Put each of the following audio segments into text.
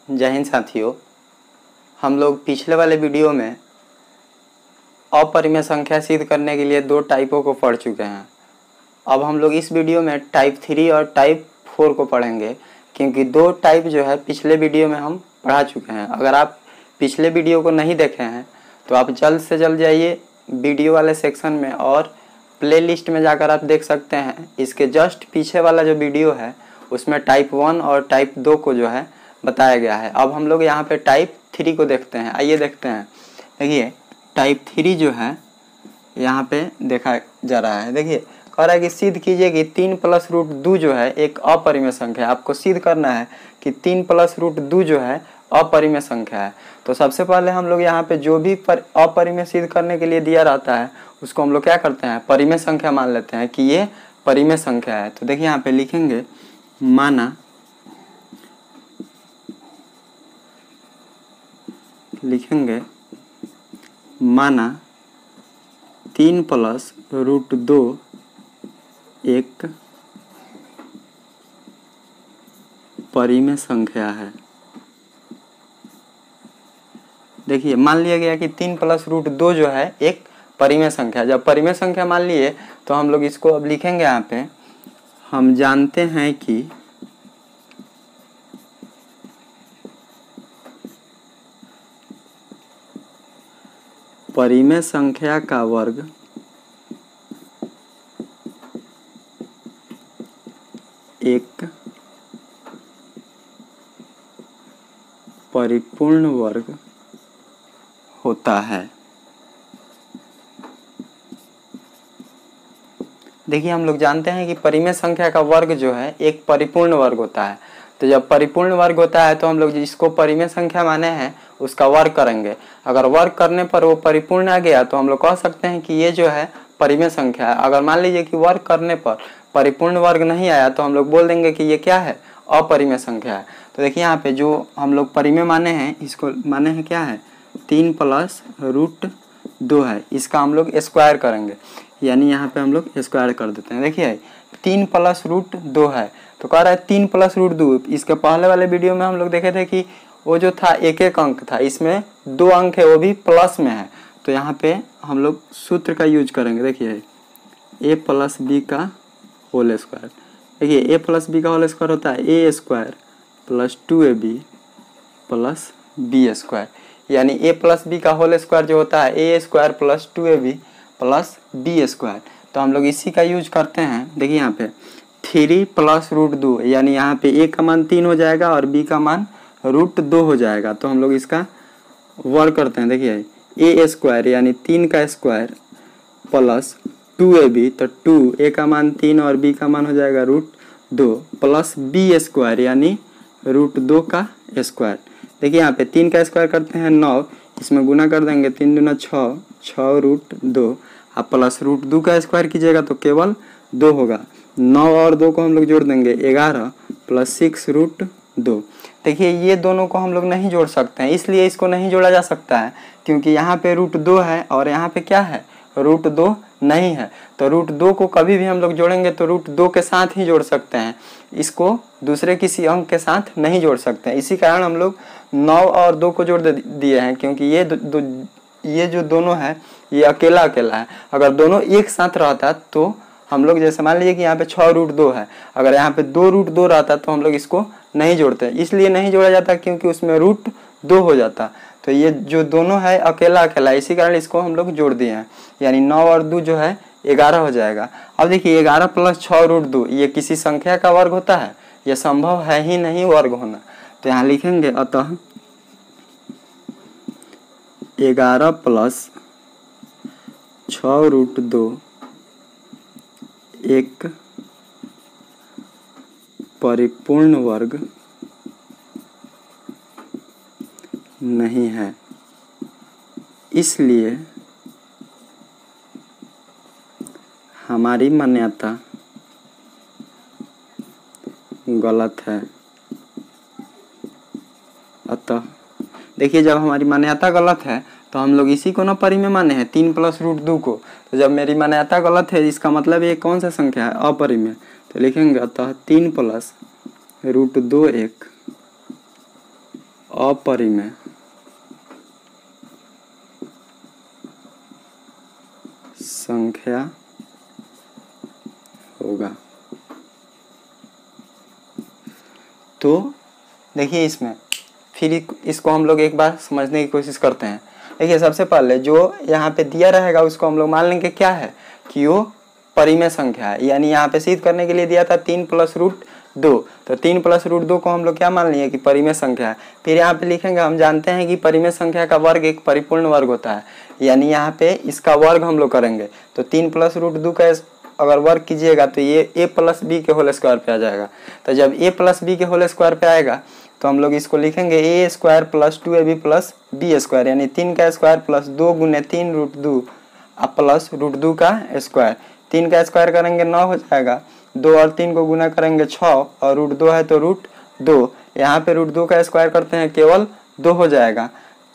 जय हिंद साथियों, हम लोग पिछले वाले वीडियो में अपरिमेय संख्या सिद्ध करने के लिए दो टाइपों को पढ़ चुके हैं। अब हम लोग इस वीडियो में टाइप 3 और टाइप 4 को पढ़ेंगे, क्योंकि दो टाइप जो है पिछले वीडियो में हम पढ़ा चुके हैं। अगर आप पिछले वीडियो को नहीं देखे हैं तो आप जल्द से जल्द जाइए वीडियो वाले सेक्शन में और प्लेलिस्ट में जाकर आप देख सकते हैं। इसके जस्ट पीछे वाला जो वीडियो है उसमें टाइप 1 और टाइप 2 को जो है बताया गया है। अब हम लोग यहाँ पे टाइप 3 को देखते हैं। आइए देखते हैं। देखिए टाइप 3 जो है यहाँ पे देखा जा रहा है। देखिए कह रहा है कि सिद्ध कीजिए कि 3 + √2 जो है एक अपरिमेय संख्या है। आपको सिद्ध करना है कि 3 + √2 जो है अपरिमेय संख्या है। तो सबसे पहले हम लोग यहाँ पे जो भी अपरिमेय सिद्ध करने के लिए दिया रहता है उसको हम लोग क्या करते हैं, परिमेय संख्या मान लेते हैं कि ये परिमेय संख्या है। तो देखिए यहाँ पे लिखेंगे माना माना 3 + √2 एक परिमेय संख्या है। देखिए मान लिया गया कि 3 + √2 जो है एक परिमेय संख्या। जब परिमेय संख्या मान लिए तो हम लोग इसको अब लिखेंगे यहाँ पे, हम जानते हैं कि परिमेय संख्या का वर्ग एक परिपूर्ण वर्ग होता है। देखिए हम लोग जानते हैं कि परिमेय संख्या का वर्ग जो है एक परिपूर्ण वर्ग होता है। तो जब परिपूर्ण वर्ग होता है तो हम लोग जिसको परिमेय संख्या माने हैं उसका वर्ग करेंगे। अगर वर्ग करने पर वो परिपूर्ण आ गया तो हम लोग कह सकते हैं कि ये जो है परिमेय संख्या है। अगर मान लीजिए कि वर्ग करने पर परिपूर्ण वर्ग नहीं आया तो हम लोग बोल देंगे कि ये क्या है, अपरिमेय संख्या है। तो देखिए यहाँ पे जो हम लोग परिमेय माने हैं इसको माने हैं क्या है, 3 + √2 है। इसका हम लोग स्क्वायर करेंगे, यानी यहाँ पे हम लोग स्क्वायर कर देते हैं। देखिए 3 + √2 है तो कह रहा है 3 + √2। इसके पहले वाले वीडियो में हम लोग देखे थे कि वो जो था एक एक अंक था, इसमें 2 अंक है वो भी प्लस में है। तो यहाँ पे हम लोग सूत्र का यूज करेंगे। देखिए a + b का होल स्क्वायर। देखिए a + b का होल स्क्वायर होता है a² + 2ab + b², यानी a + b का होल स्क्वायर जो होता है a² + 2ab + b²। तो हम लोग इसी का यूज करते हैं। देखिए यहाँ पे 3 + √2, यानी यहाँ पे a का मान 3 हो जाएगा और b का मान √2 हो जाएगा। तो हम लोग इसका वर्ग करते हैं। देखिए a² यानी 3 का स्क्वायर + 2ab, तो 2 a का मान 3 और b का मान हो जाएगा √2 + b² यानी √2 का स्क्वायर। देखिए यहाँ पे 3 का स्क्वायर करते हैं 9, इसमें गुना कर देंगे 3 दूना 6, 6 √2, आप प्लस √2 का स्क्वायर कीजिएगा तो केवल 2 होगा। 9 और 2 को हम लोग जोड़ देंगे 11 + 6 √2। देखिए ये दोनों को हम लोग नहीं जोड़ सकते हैं, इसलिए इसको नहीं जोड़ा जा सकता है क्योंकि यहाँ पे √2 है और यहाँ पे क्या है, √2 नहीं है। तो √2 को कभी भी हम लोग जोड़ेंगे तो √2 के साथ ही जोड़ सकते हैं, इसको दूसरे किसी अंक के साथ नहीं जोड़ सकते हैं। इसी कारण हम लोग 9 और 2 को जोड़ दिए हैं, क्योंकि ये जो दोनों है ये अकेला अकेला है। अगर दोनों एक साथ रहता तो हम लोग जैसे मान लीजिए कि यहाँ पे 6 √2 है, अगर यहाँ पे 2 √2 रहता तो हम लोग इसको नहीं जोड़ते। इसलिए नहीं जोड़ा जाता क्योंकि उसमें √2 हो जाता। तो ये जो दोनों है अकेला अकेला, इसी कारण इसको हम लोग जोड़ दिए हैं, यानी 9 और 2 जो है 11 हो जाएगा। अब देखिए 11 + 6 √2 ये किसी संख्या का वर्ग होता है, यह संभव है ही नहीं वर्ग होना। तो यहाँ लिखेंगे अतः 11 + 6 √2 एक परिपूर्ण वर्ग नहीं है, इसलिए हमारी मान्यता गलत है। अतः देखिए जब हमारी मान्यता गलत है तो हम लोग इसी को ना परिमेय माने हैं, 3 + √2 को। तो जब मेरी मान्यता गलत है इसका मतलब ये कौन सा संख्या है, अपरिमेय। तो लिखेंगे अतः 3 + √2 एक अपरिमेय संख्या होगा। तो देखिए इसमें फिर इसको हम लोग एक बार समझने की कोशिश करते हैं। देखिए सबसे पहले जो यहाँ पे दिया रहेगा उसको हम लोग मान लेंगे क्या है कि वो परिमेय संख्या है। यानी यहाँ पे सिद्ध करने के लिए दिया था 3 + √2, तो 3 + √2 को हम लोग क्या मान लिए कि परिमेय संख्या है। फिर यहाँ पे लिखेंगे, हम जानते हैं कि परिमेय संख्या का वर्ग एक परिपूर्ण वर्ग होता है, यानी यहाँ पे इसका वर्ग हम लोग करेंगे। तो 3 + √2 का अगर वर्ग कीजिएगा तो ये a + b के होल स्क्वायर पे आ जाएगा। तो जब a + b के होल स्क्वायर पे आएगा तो हम लोग इसको लिखेंगे a² + 2ab + b², यानी 3 का स्क्वायर प्लस 2 × 3 √2 प्लस √2 का स्क्वायर। 3 का स्क्वायर करेंगे 9 हो जाएगा, 2 और 3 को गुना करेंगे 6 और √2 है तो √2। यहाँ पे √2 का स्क्वायर करते हैं केवल 2 हो जाएगा।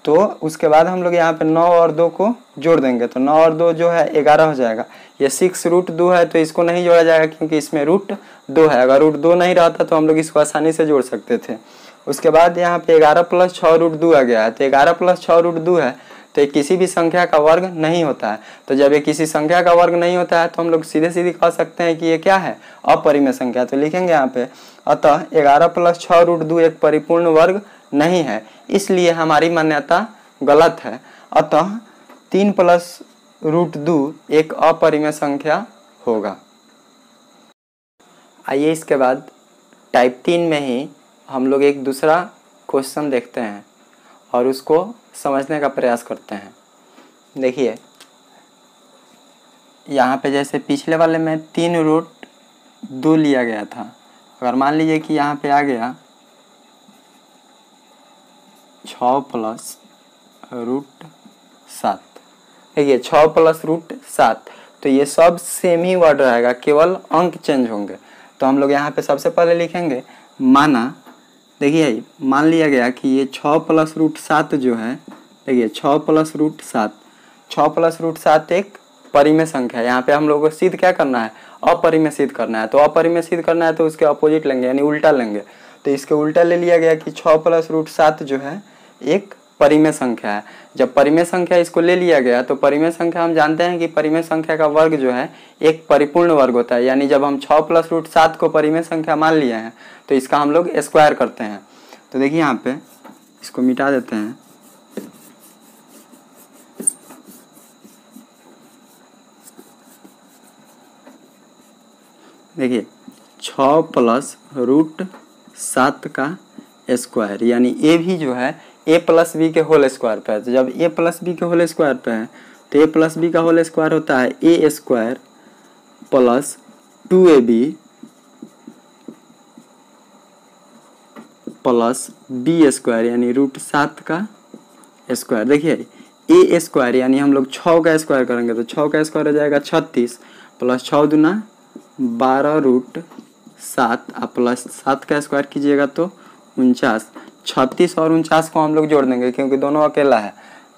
तो उसके बाद हम लोग यहाँ पे 9 और 2 को जोड़ देंगे, तो 9 और 2 जो है 11 हो जाएगा। ये 6 √2 है तो इसको नहीं जोड़ा जाएगा क्योंकि इसमें √2 है। अगर √2 नहीं रहता तो हम लोग इसको आसानी से जोड़ सकते थे। उसके बाद यहाँ पे 11 + 6 √2 आ गया है, तो 11 + 6 √2 है तो ये किसी भी संख्या का वर्ग नहीं होता है। तो जब ये किसी संख्या का वर्ग नहीं होता है तो हम लोग सीधे सीधे कह सकते हैं कि ये क्या है, अपरिमेय संख्या। तो लिखेंगे यहाँ पे, अतः 11 + 6 √2 एक परिपूर्ण वर्ग नहीं है, इसलिए हमारी मान्यता गलत है। अतः 3 + √2 एक अपरिमेय संख्या होगा। आइए इसके बाद टाइप 3 में ही हम लोग एक दूसरा क्वेश्चन देखते हैं और उसको समझने का प्रयास करते हैं। देखिए यहाँ पे जैसे पिछले वाले में 3 √2 लिया गया था, अगर मान लीजिए कि यहाँ पे आ गया 6 + √7, देखिए 6 + √7, तो ये सब सेम ही वर्ड रहेगा, केवल अंक चेंज होंगे। तो हम लोग यहाँ पे सबसे पहले लिखेंगे माना, देखिए मान लिया गया कि ये 6 + √7 जो है, देखिए 6 + √7, 6 + √7 एक परिमेय संख्या है। यहाँ पे हम लोगों को सिद्ध क्या करना है, अपरिमेय सिद्ध करना है। तो अपरिमेय सिद्ध करना है तो उसके अपोजिट लेंगे, यानी उल्टा लेंगे। तो इसके उल्टा ले लिया गया कि 6 + √7 जो है एक परिमेय संख्या है। जब परिमेय संख्या इसको ले लिया गया तो परिमेय संख्या हम जानते हैं कि परिमेय संख्या का वर्ग जो है एक परिपूर्ण वर्ग होता है। यानी जब हम 6 + √7 को परिमेय संख्या मान लिए हैं तो इसका हम लोग स्क्वायर करते हैं। तो देखिए यहाँ पे इसको मिटा देते हैं, देखिए 6 + √7 का स्क्वायर, यानी ए भी जो है a + b के होल स्क्वायर पे है। तो जब a + b के होल स्क्वायर पे है तो a + b का होल स्क्वायर होता है a² + 2ab + b², यानी √7 का स्क्वायर। देखिए a² यानी हम लोग 6 का स्क्वायर करेंगे तो 6 का स्क्वायर हो जाएगा 36 + 6 दूना 12 √7 प्लस 7 का स्क्वायर कीजिएगा तो 49। 36 और 49 को हम लोग जोड़ देंगे क्योंकि दोनों अकेला है,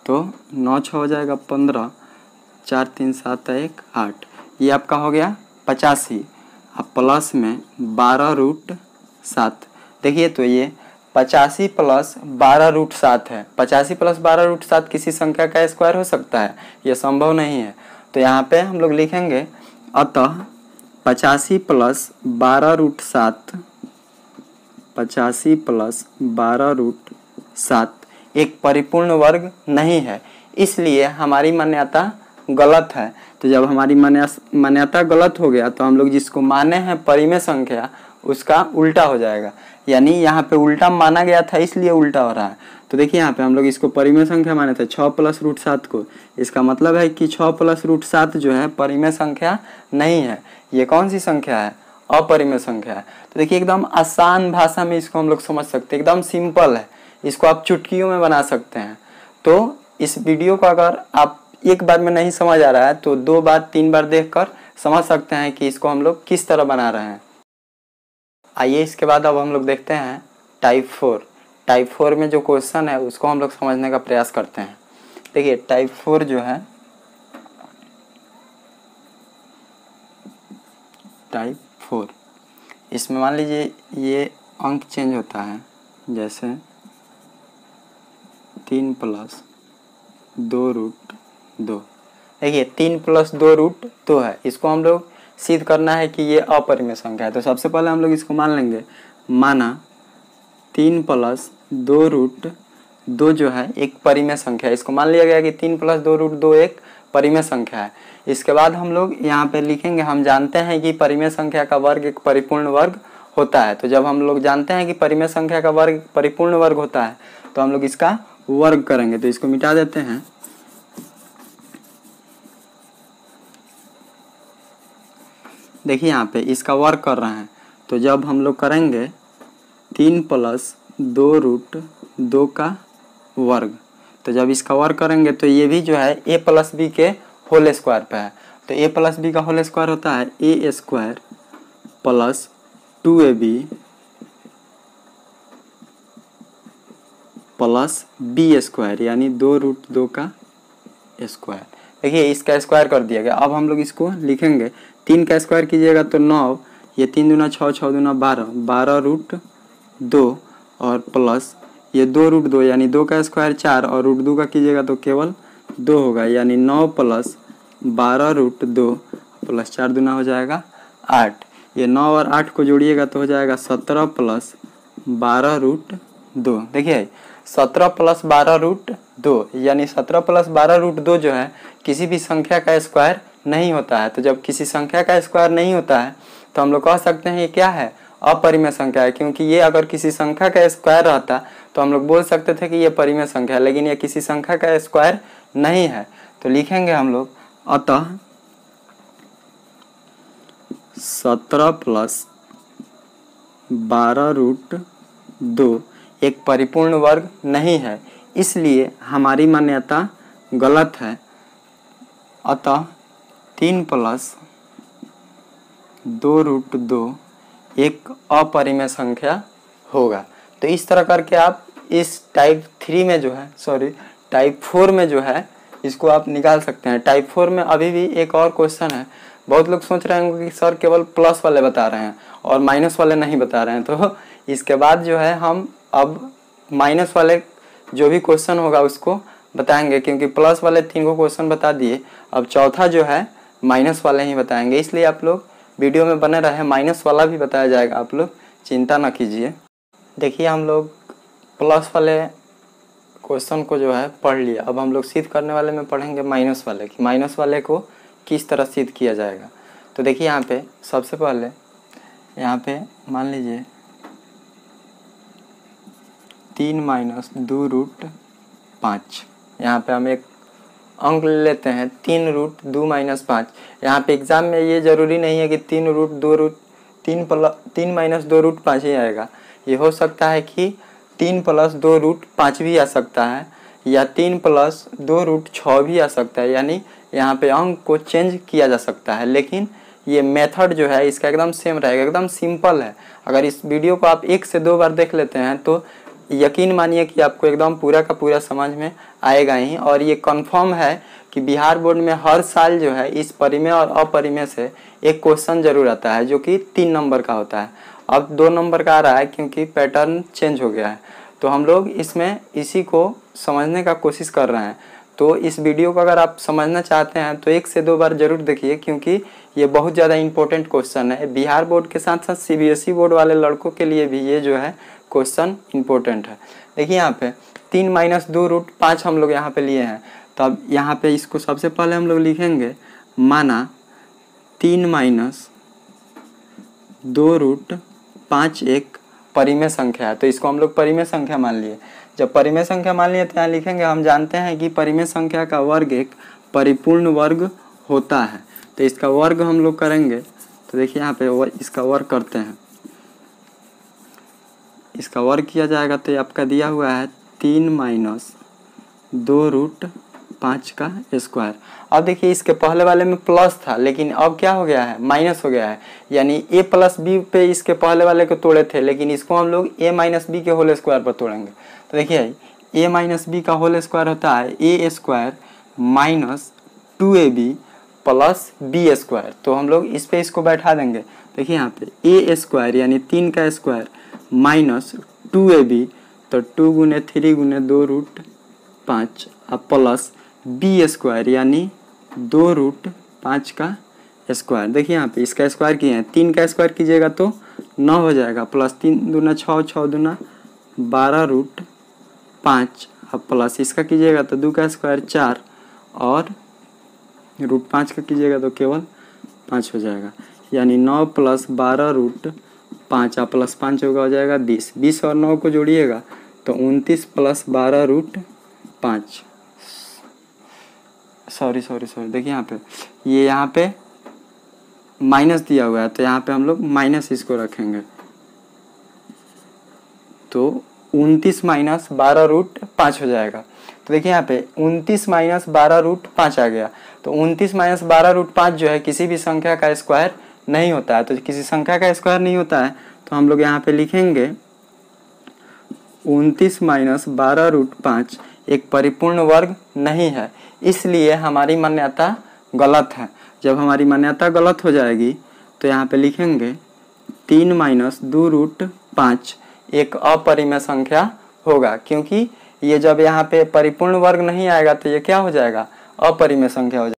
तो 9 6 हो जाएगा 15, 4 3 7 1 8, ये आपका हो गया 85। अब प्लस में 12 √7, देखिए तो ये 85 + 12 √7 है। 85 + 12 √7 किसी संख्या का स्क्वायर हो सकता है, ये संभव नहीं है। तो यहाँ पे हम लोग लिखेंगे अतः 85 + 12 √7, 85 + 12 √7 एक परिपूर्ण वर्ग नहीं है, इसलिए हमारी मान्यता गलत है। तो जब हमारी मान्यता गलत हो गया तो हम लोग जिसको माने हैं परिमेय संख्या उसका उल्टा हो जाएगा, यानी यहाँ पे उल्टा माना गया था इसलिए उल्टा हो रहा है। तो देखिए यहाँ पे हम लोग इसको परिमेय संख्या माने थे 6 + √7 को, इसका मतलब है कि 6 + √7 जो है परिमेय संख्या नहीं है। ये कौन सी संख्या है, अपरिमेय संख्या है। तो देखिए एकदम आसान भाषा में इसको हम लोग समझ सकते हैं, एकदम सिंपल है, इसको आप चुटकियों में बना सकते हैं। तो इस वीडियो को अगर आप एक बार में नहीं समझ आ रहा है तो 2 बार 3 बार देखकर समझ सकते हैं कि इसको हम लोग किस तरह बना रहे हैं। आइए इसके बाद अब हम लोग देखते हैं टाइप 4। टाइप 4 में जो क्वेश्चन है उसको हम लोग समझने का प्रयास करते हैं। देखिए टाइप 4 जो है, टाइप 4 इसमें मान लीजिए ये अंक चेंज होता है, जैसे 3 प्लस 2 रूट 2। देखिए 3 प्लस 2 रूट 2 है, इसको हम लोग सिद्ध करना है कि ये अपरिमेय संख्या है। तो सबसे पहले हम लोग इसको मान लेंगे, माना 3 प्लस 2 रूट 2 जो है एक परिमेय संख्या है। इसको मान लिया गया कि 3 प्लस 2 रूट 2 एक परिमेय संख्या है। इसके बाद हम लोग यहाँ पे लिखेंगे, हम जानते हैं कि परिमेय संख्या का वर्ग एक परिपूर्ण वर्ग होता है। तो जब हम लोग जानते हैं कि परिमेय संख्या का वर्ग परिपूर्ण वर्ग होता है तो हम लोग इसका वर्ग करेंगे। तो इसको मिटा देते हैं। देखिए यहाँ पे इसका वर्ग कर रहे हैं, तो जब हम लोग करेंगे 3 प्लस 2 रूट 2 का वर्ग, तो जब इसका वर्ग करेंगे तो ये भी जो है a प्लस बी के होल स्क्वायर पे है। तो a प्लस बी का होल स्क्वायर होता है a square plus 2ab plus b square, यानी 2 रूट 2 का स्क्वायर। देखिए इसका स्क्वायर कर दिया गया। अब हम लोग इसको लिखेंगे, 3 का स्क्वायर कीजिएगा तो 9, ये 3 दूना 6, 6 दूना 12, 12 रूट 2 और प्लस ये 2 रूट 2 यानी 2 का स्क्वायर 4 और रूट 2 का कीजिएगा तो केवल 2 होगा, यानी 9 प्लस 12 रूट 2 प्लस 4 दूना हो जाएगा 8। ये 9 और 8 को जोड़िएगा तो हो जाएगा 17 प्लस 12 रूट 2। देखिए 17 प्लस 12 रूट 2 यानी 17 प्लस 12 रूट 2 जो है किसी भी संख्या का स्क्वायर नहीं होता है। तो जब किसी संख्या का स्क्वायर नहीं होता है तो हम लोग कह सकते हैं ये क्या है, अपरिमेय संख्या है। क्योंकि ये अगर किसी संख्या का स्क्वायर रहता तो हम लोग बोल सकते थे कि ये परिमेय संख्या है, लेकिन ये किसी संख्या का स्क्वायर नहीं है। तो लिखेंगे हम लोग, अतः 17 प्लस 12 रूट 2 एक परिपूर्ण वर्ग नहीं है, इसलिए हमारी मान्यता गलत है। अतः 3 प्लस 2 रूट 2 एक अपरिमेय संख्या होगा। तो इस तरह करके आप इस टाइप 3 में जो है, टाइप 4 में जो है इसको आप निकाल सकते हैं। टाइप 4 में अभी भी एक और क्वेश्चन है। बहुत लोग सोच रहे होंगे कि सर केवल प्लस वाले बता रहे हैं और माइनस वाले नहीं बता रहे हैं। तो इसके बाद जो है हम अब माइनस वाले जो भी क्वेश्चन होगा उसको बताएंगे, क्योंकि प्लस वाले 3 को क्वेश्चन बता दिए, अब चौथा जो है माइनस वाले ही बताएंगे। इसलिए आप लोग वीडियो में बने रहे, माइनस वाला भी बताया जाएगा, आप लोग चिंता ना कीजिए। देखिए हम लोग प्लस वाले क्वेश्चन को जो है पढ़ लिया, अब हम लोग सिद्ध करने वाले में पढ़ेंगे माइनस वाले कि माइनस वाले को किस तरह सिद्ध किया जाएगा। तो देखिए यहाँ पे सबसे पहले यहाँ पे मान लीजिए 3 माइनस 2 रूट 5, यहाँ पे हम एक अंक ले लेते हैं 3 रूट 2 माइनस 5। यहाँ पे एग्जाम में ये जरूरी नहीं है कि 3 रूट 2 रूट 3 माइनस 2 रूट 5 ही आएगा। ये हो सकता है कि 3 प्लस 2 रूट 5 भी आ सकता है, या 3 प्लस 2 रूट 6 भी आ सकता है, यानी यहाँ पे अंक को चेंज किया जा सकता है। लेकिन ये मेथड जो है इसका एकदम सेम रहेगा, एकदम सिंपल है। अगर इस वीडियो को आप 1 से 2 बार देख लेते हैं तो यकीन मानिए कि आपको एकदम पूरा का पूरा समझ में आएगा ही। और ये कंफर्म है कि बिहार बोर्ड में हर साल जो है इस परिमेय और अपरिमेय से एक क्वेश्चन जरूर आता है जो कि 3 नंबर का होता है। अब 2 नंबर का आ रहा है क्योंकि पैटर्न चेंज हो गया है। तो हम लोग इसमें इसी को समझने का कोशिश कर रहे हैं। तो इस वीडियो को अगर आप समझना चाहते हैं तो 1 से 2 बार जरूर देखिए, क्योंकि ये बहुत ज़्यादा इंपॉर्टेंट क्वेश्चन है। बिहार बोर्ड के साथ साथ CBSE बोर्ड वाले लड़कों के लिए भी ये जो है क्वेश्चन इंपॉर्टेंट है। देखिए यहाँ पे 3 माइनस 2 रूट 5 हम लोग यहाँ पे लिए हैं। तो अब यहाँ पे इसको सबसे पहले हम लोग लिखेंगे, माना 3 माइनस 2 रूट 5 एक परिमेय संख्या है। तो इसको हम लोग परिमेय संख्या मान लिए। जब परिमेय संख्या मान लिए तो यहाँ लिखेंगे, हम जानते हैं कि परिमेय संख्या का वर्ग एक परिपूर्ण वर्ग होता है। तो इसका वर्ग हम लोग करेंगे। तो देखिए यहाँ पे इसका वर्ग करते हैं, इसका वर्ग किया जाएगा तो आपका दिया हुआ है 3 माइनस 2 रूट 5 का स्क्वायर। अब देखिए इसके पहले वाले में प्लस था, लेकिन अब क्या हो गया है, माइनस हो गया है। यानी a प्लस बी पे इसके पहले वाले को तोड़े थे, लेकिन इसको हम लोग a माइनस बी के होल स्क्वायर पर तोड़ेंगे। तो देखिए a माइनस बी का होल स्क्वायर होता है a square minus 2ab plus B square. तो हम लोग इस पे इसको बैठा देंगे। देखिए यहाँ पे a स्क्वायर यानी 3 का स्क्वायर माइनस 2ab, तो 2 गुने 3 गुने 2 रूट 5 अब प्लस बी स्क्वायर यानी 2√5 का स्क्वायर। देखिए यहाँ पे इसका स्क्वायर किए हैं, 3 का स्क्वायर कीजिएगा तो 9 हो जाएगा, प्लस 3 दूना 6, 6 दूना 12√5। अब प्लस इसका कीजिएगा तो 2 का स्क्वायर 4 और √5 का कीजिएगा तो केवल 5 हो जाएगा, यानी 9 + 12√5 आप प्लस 5 होगा, हो जाएगा 20। 20 और 9 को जोड़िएगा तो 29 + 12√5। सॉरी देखिए यहाँ पे ये यहाँ पे माइनस दिया हुआ है तो यहाँ पे हम लोग माइनस इसको रखेंगे, तो 29 - 12√5 हो जाएगा। तो देखिए यहाँ पे 29 - 12√5 आ गया। तो 29 - 12√5 जो है किसी भी संख्या का स्क्वायर नहीं होता है। तो किसी संख्या का स्क्वायर नहीं होता है तो हम लोग यहाँ पे लिखेंगे 29 - 12√5 एक परिपूर्ण वर्ग नहीं है, इसलिए हमारी मान्यता गलत है। जब हमारी मान्यता गलत हो जाएगी तो यहाँ पे लिखेंगे 3 - 2√5 एक अपरिमेय संख्या होगा, क्योंकि ये जब यहाँ पे परिपूर्ण वर्ग नहीं आएगा तो ये क्या हो जाएगा, अपरिमेय संख्या हो जाएगा।